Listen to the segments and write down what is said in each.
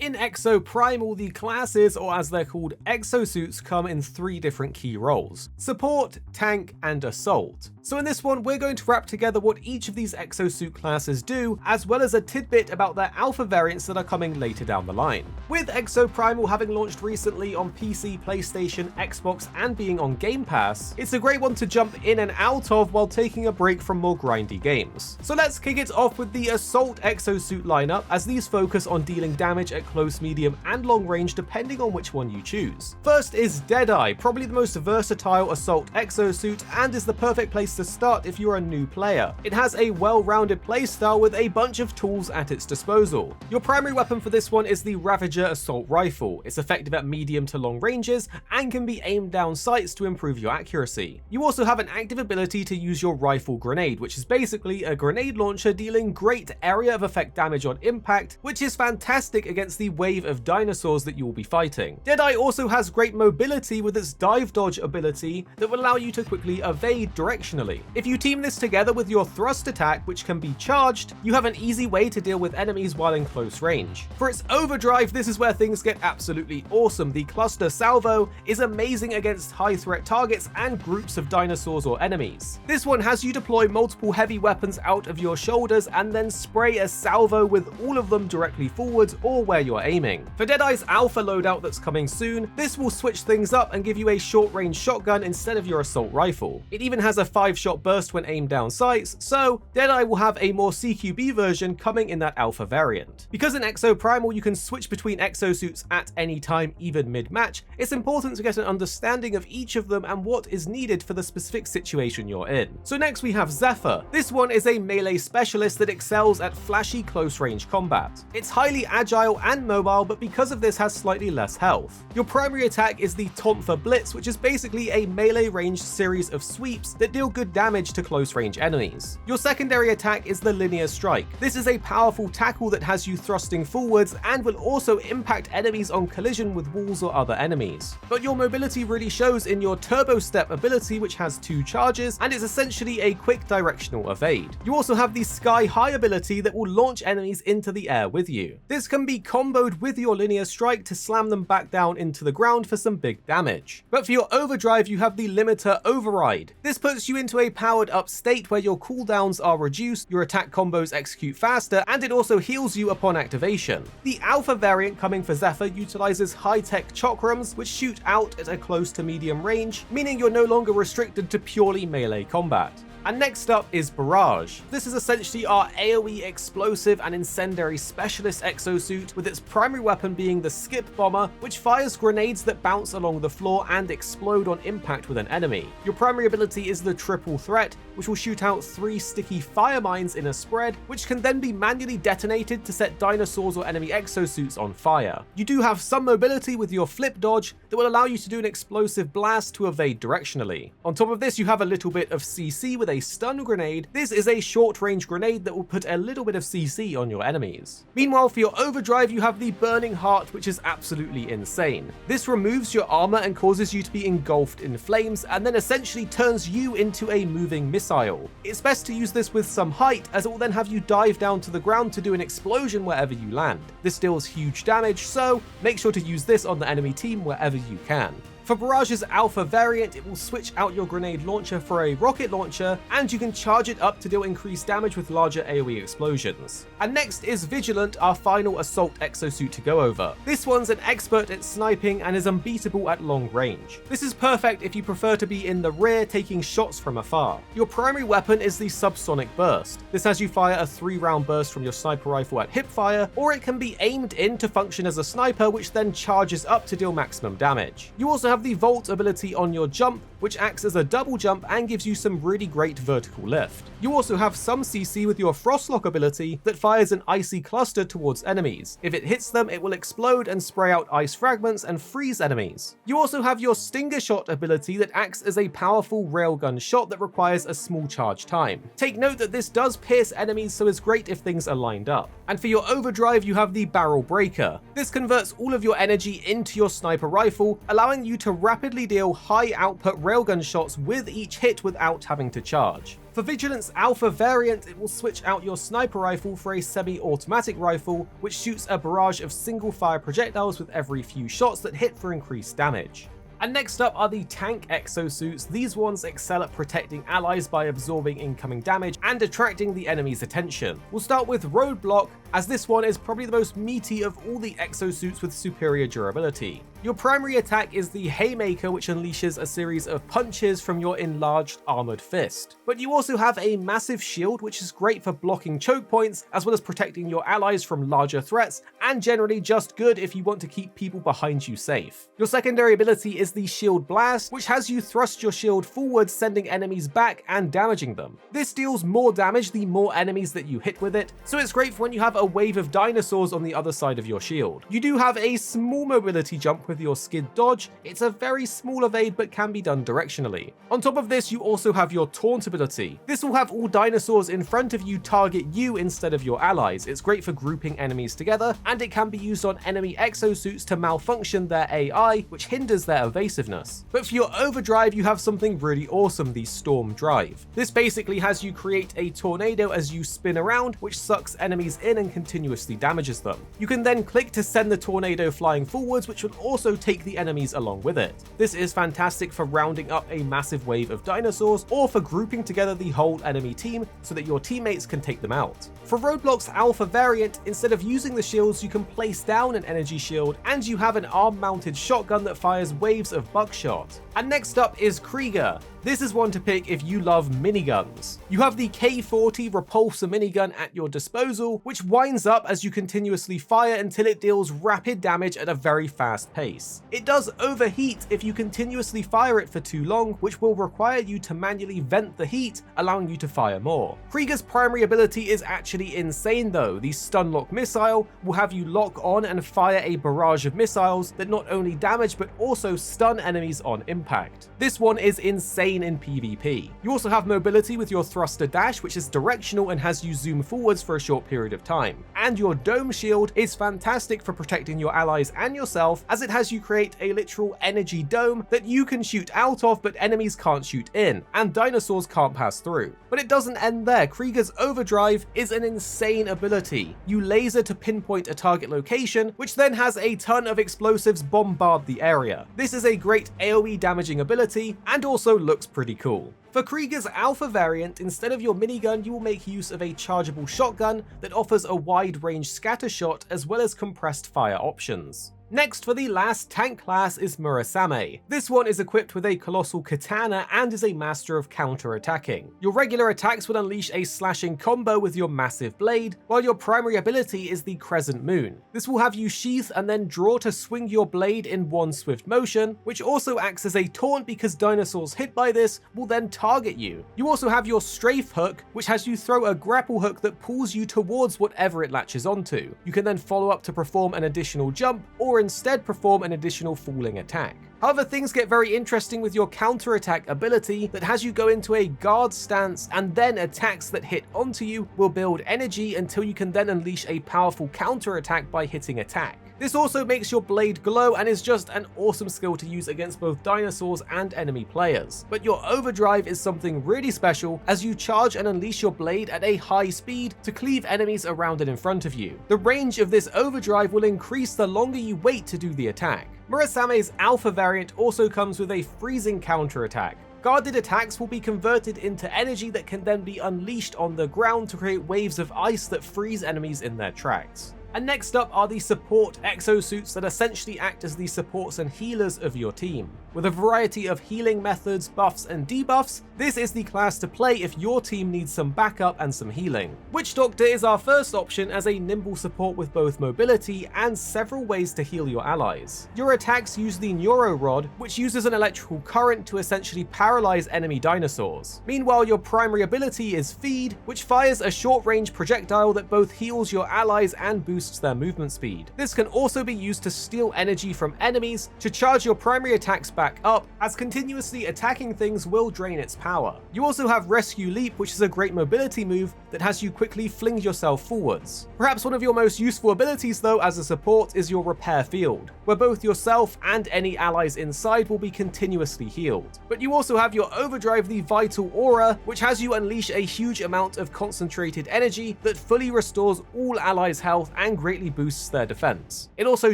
In Exoprimal, the classes, or as they're called, exosuits, come in 3 different key roles: support, tank, and assault. So in this one, we're going to wrap together what each of these exosuit classes do, as well as a tidbit about their alpha variants that are coming later down the line. With Exoprimal having launched recently on PC, PlayStation, Xbox, and being on Game Pass, it's a great one to jump in and out of while taking a break from more grindy games. So let's kick it off with the Assault exosuit lineup, as these focus on dealing damage at close, medium, and long range depending on which one you choose. First is DEADEYE, probably the most versatile Assault exosuit, and is the perfect place to start if you're a new player. It has a well-rounded playstyle with a bunch of tools at its disposal. Your primary weapon for this one is the Ravager Assault Rifle. It's effective at medium to long ranges and can be aimed down sights to improve your accuracy. You also have an active ability to use your Rifle Grenade, which is basically a grenade launcher dealing great area of effect damage on impact, which is fantastic against the wave of dinosaurs that you will be fighting. DEADEYE also has great mobility with its dive dodge ability that will allow you to quickly evade directionally. If you team this together with your thrust attack, which can be charged, you have an easy way to deal with enemies while in close range. For its overdrive, this is where things get absolutely awesome. The Cluster Salvo is amazing against high threat targets and groups of dinosaurs or enemies. This one has you deploy multiple heavy weapons out of your shoulders and then spray a salvo with all of them directly forwards or where you're aiming. For DEADEYE's alpha loadout that's coming soon, this will switch things up and give you a short range shotgun instead of your assault rifle. It even has a 5-shot burst when aimed down sights, so DEADEYE will have a more CQB version coming in that alpha variant. Because in Exoprimal you can switch between exosuits at any time, even mid-match, it's important to get an understanding of each of them and what is needed for the specific situation you're in. So next we have ZEPHYR. This one is a melee specialist that excels at flashy close range combat. It's highly agile and mobile, but because of this has slightly less health. Your primary attack is the Tonfa Blitz, which is basically a melee ranged series of sweeps that deal good damage to close range enemies. Your secondary attack is the Linear Strike. This is a powerful tackle that has you thrusting forwards and will also impact enemies on collision with walls or other enemies. But your mobility really shows in your Turbo Step ability, which has 2 charges and is essentially a quick directional evade. You also have the Sky High ability that will launch enemies into the air with you. This can be comboed with your Linear Strike to slam them back down into the ground for some big damage. But for your overdrive, you have the Limiter Override. This puts you into a powered up state where your cooldowns are reduced, your attack combos execute faster, and it also heals you upon activation. The alpha variant coming for ZEPHYR utilizes high-tech chakrams, which shoot out at a close to medium range, meaning you're no longer restricted to purely melee combat. And next up is Barrage. This is essentially our AoE explosive and incendiary specialist exosuit, with its primary weapon being the Skip Bomber, which fires grenades that bounce along the floor and explode on impact with an enemy. Your primary ability is the Triple Threat, which will shoot out 3 sticky fire mines in a spread, which can then be manually detonated to set dinosaurs or enemy exosuits on fire. You do have some mobility with your Flip Dodge that will allow you to do an explosive blast to evade directionally. On top of this, you have a little bit of CC with a Stun Grenade. This is a short-range grenade that will put a little bit of CC on your enemies. Meanwhile, for your overdrive, you have the Burning Heart, which is absolutely insane. This removes your armor and causes you to be engulfed in flames, and then essentially turns you into a moving missile. It's best to use this with some height, as it will then have you dive down to the ground to do an explosion wherever you land. This deals huge damage, so make sure to use this on the enemy team wherever you can. For Barrage's alpha variant, it will switch out your grenade launcher for a rocket launcher, and you can charge it up to deal increased damage with larger AoE explosions. And next is Vigilant, our final assault exosuit to go over. This one's an expert at sniping and is unbeatable at long range. This is perfect if you prefer to be in the rear taking shots from afar. Your primary weapon is the Subsonic Burst. This has you fire a 3-round burst from your sniper rifle at hipfire, or it can be aimed in to function as a sniper, which then charges up to deal maximum damage. You also have the Volt ability on your jump, which acts as a double jump and gives you some really great vertical lift. You also have some CC with your Frostlock ability that fires an icy cluster towards enemies. If it hits them, it will explode and spray out ice fragments and freeze enemies. You also have your Stinger Shot ability that acts as a powerful railgun shot that requires a small charge time. Take note that this does pierce enemies, so it's great if things are lined up. And for your overdrive, you have the Barrel Breaker. This converts all of your energy into your sniper rifle, allowing you to rapidly deal high output railgun shots with each hit without having to charge. For Vigilant's Alpha variant, it will switch out your sniper rifle for a semi-automatic rifle, which shoots a barrage of single-fire projectiles with every few shots that hit for increased damage. And next up are the tank exosuits. These ones excel at protecting allies by absorbing incoming damage and attracting the enemy's attention. We'll start with ROADBLOCK, as this one is probably the most meaty of all the exosuits with superior durability. Your primary attack is the Haymaker, which unleashes a series of punches from your enlarged armored fist. But you also have a massive shield, which is great for blocking choke points, as well as protecting your allies from larger threats, and generally just good if you want to keep people behind you safe. Your secondary ability is the Shield Blast, which has you thrust your shield forward, sending enemies back and damaging them. This deals more damage the more enemies that you hit with it, so it's great for when you have a wave of dinosaurs on the other side of your shield. You do have a small mobility jump with your skid dodge. It's a very small evade but can be done directionally. On top of this, you also have your taunt ability. This will have all dinosaurs in front of you target you instead of your allies. It's great for grouping enemies together, and it can be used on enemy exosuits to malfunction their AI, which hinders their evasiveness. But for your overdrive, you have something really awesome, the Storm Drive. This basically has you create a tornado as you spin around, which sucks enemies in and continuously damages them. You can then click to send the tornado flying forwards, which will also take the enemies along with it. This is fantastic for rounding up a massive wave of dinosaurs, or for grouping together the whole enemy team so that your teammates can take them out. For ROADBLOCK's Alpha variant, instead of using the shields, you can place down an energy shield, and you have an arm-mounted shotgun that fires waves of buckshot. And next up is KRIEGER. This is one to pick if you love miniguns. You have the K40 repulsor minigun at your disposal, which winds up as you continuously fire until it deals rapid damage at a very fast pace. It does overheat if you continuously fire it for too long, which will require you to manually vent the heat, allowing you to fire more. KRIEGER's primary ability is actually insane though. The Stunlock missile will have you lock on and fire a barrage of missiles that not only damage but also stun enemies on impact. This one is insane in PvP. You also have mobility with your thruster dash, which is directional and has you zoom forwards for a short period of time. And your dome shield is fantastic for protecting your allies and yourself, as it has you create a literal energy dome that you can shoot out of but enemies can't shoot in, and dinosaurs can't pass through. But it doesn't end there. KRIEGER's overdrive is an insane ability. You laser to pinpoint a target location, which then has a ton of explosives bombard the area. This is a great AoE damaging ability, and also looks pretty cool. For KRIEGER's Alpha variant, instead of your minigun, you will make use of a chargeable shotgun that offers a wide range scatter shot as well as compressed fire options. Next, for the last tank class, is MURASAME. This one is equipped with a colossal katana and is a master of counter-attacking. Your regular attacks will unleash a slashing combo with your massive blade, while your primary ability is the Crescent Moon. This will have you sheath and then draw to swing your blade in one swift motion, which also acts as a taunt because dinosaurs hit by this will then target you. You also have your Strafe Hook, which has you throw a grapple hook that pulls you towards whatever it latches onto. You can then follow up to perform an additional jump, or instead perform an additional falling attack. However, things get very interesting with your counterattack ability that has you go into a guard stance, and then attacks that hit onto you will build energy until you can then unleash a powerful counterattack by hitting attack. This also makes your blade glow and is just an awesome skill to use against both dinosaurs and enemy players. But your overdrive is something really special, as you charge and unleash your blade at a high speed to cleave enemies around and in front of you. The range of this overdrive will increase the longer you wait to do the attack. MURASAME's Alpha variant also comes with a freezing counterattack. Guarded attacks will be converted into energy that can then be unleashed on the ground to create waves of ice that freeze enemies in their tracks. And next up are the support exosuits that essentially act as the supports and healers of your team. With a variety of healing methods, buffs and debuffs, this is the class to play if your team needs some backup and some healing. WITCHDOCTOR is our first option as a nimble support with both mobility and several ways to heal your allies. Your attacks use the Neuro Rod, which uses an electrical current to essentially paralyze enemy dinosaurs. Meanwhile, your primary ability is Feed, which fires a short-range projectile that both heals your allies and boosts boosts their movement speed. This can also be used to steal energy from enemies to charge your primary attacks back up, as continuously attacking things will drain its power. You also have Rescue Leap, which is a great mobility move that has you quickly fling yourself forwards. Perhaps one of your most useful abilities though as a support is your Repair Field, where both yourself and any allies inside will be continuously healed. But you also have your Overdrive, the Vital Aura, which has you unleash a huge amount of concentrated energy that fully restores all allies' health and greatly boosts their defense. It also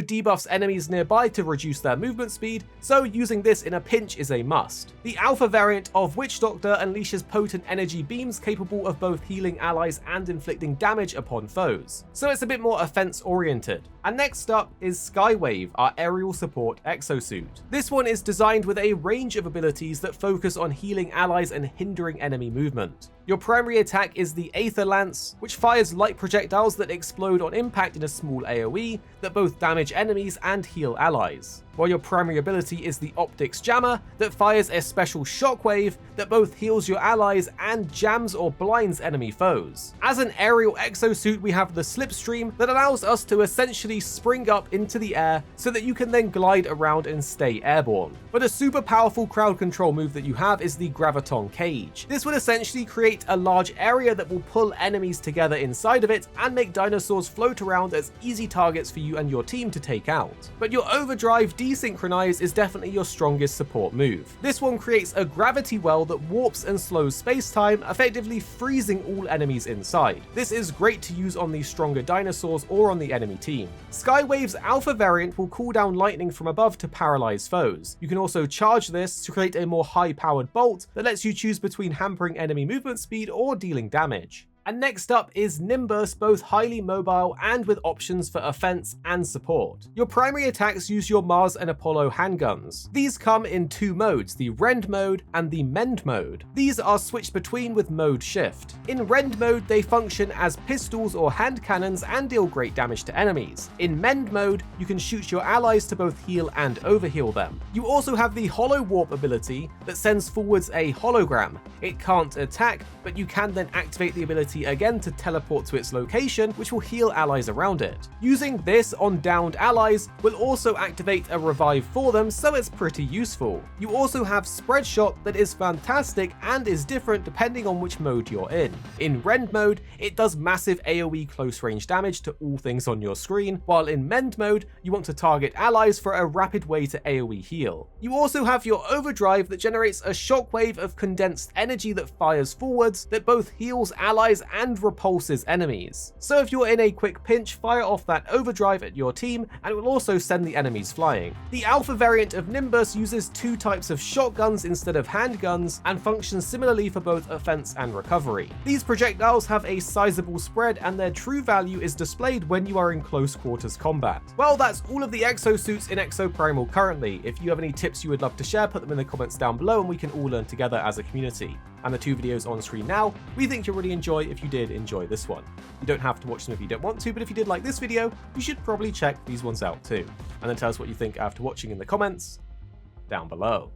debuffs enemies nearby to reduce their movement speed, so using this in a pinch is a must. The alpha variant of Witch Doctor unleashes potent energy beams capable of both healing allies and inflicting damage upon foes, so it's a bit more offense oriented. And next up is SKYWAVE, our aerial support exosuit. This one is designed with a range of abilities that focus on healing allies and hindering enemy movement. Your primary attack is the Aether Lance, which fires light projectiles that explode on impact in a small AoE that both damage enemies and heal allies. While your primary ability is the Optics Jammer that fires a special shockwave that both heals your allies and jams or blinds enemy foes. As an aerial exosuit, we have the Slipstream that allows us to essentially spring up into the air so that you can then glide around and stay airborne. But a super powerful crowd control move that you have is the Graviton Cage. This would essentially create a large area that will pull enemies together inside of it and make dinosaurs float around as easy targets for you and your team to take out. But your Overdrive Desynchronize is definitely your strongest support move. This one creates a gravity well that warps and slows space-time, effectively freezing all enemies inside. This is great to use on the stronger dinosaurs or on the enemy team. SKYWAVE's alpha variant will cool down lightning from above to paralyze foes. You can also charge this to create a more high-powered bolt that lets you choose between hampering enemy movement speed or dealing damage. And next up is Nimbus, both highly mobile and with options for offense and support. Your primary attacks use your Mars and Apollo handguns. These come in two modes, the Rend mode and the Mend mode. These are switched between with mode shift. In Rend mode, they function as pistols or hand cannons and deal great damage to enemies. In Mend mode, you can shoot your allies to both heal and overheal them. You also have the Holo Warp ability that sends forwards a hologram. It can't attack, but you can then activate the ability again to teleport to its location, which will heal allies around it. Using this on downed allies will also activate a revive for them, so it's pretty useful. You also have Spread Shot that is fantastic and is different depending on which mode you're in. In Rend mode, it does massive AoE close range damage to all things on your screen, while in Mend mode, you want to target allies for a rapid way to AoE heal. You also have your Overdrive that generates a shockwave of condensed energy that fires forwards that both heals allies and repulses enemies. So if you're in a quick pinch, fire off that Overdrive at your team and it will also send the enemies flying. The alpha variant of Nimbus uses two types of shotguns instead of handguns and functions similarly for both offense and recovery. These projectiles have a sizable spread and their true value is displayed when you are in close quarters combat. Well, that's all of the exosuits in Exoprimal currently. If you have any tips you would love to share, put them in the comments down below and we can all learn together as a community. And the two videos on screen now, we think you'll really enjoy if you did enjoy this one. You don't have to watch them if you don't want to, but if you did like this video, you should probably check these ones out too. And then tell us what you think after watching in the comments down below.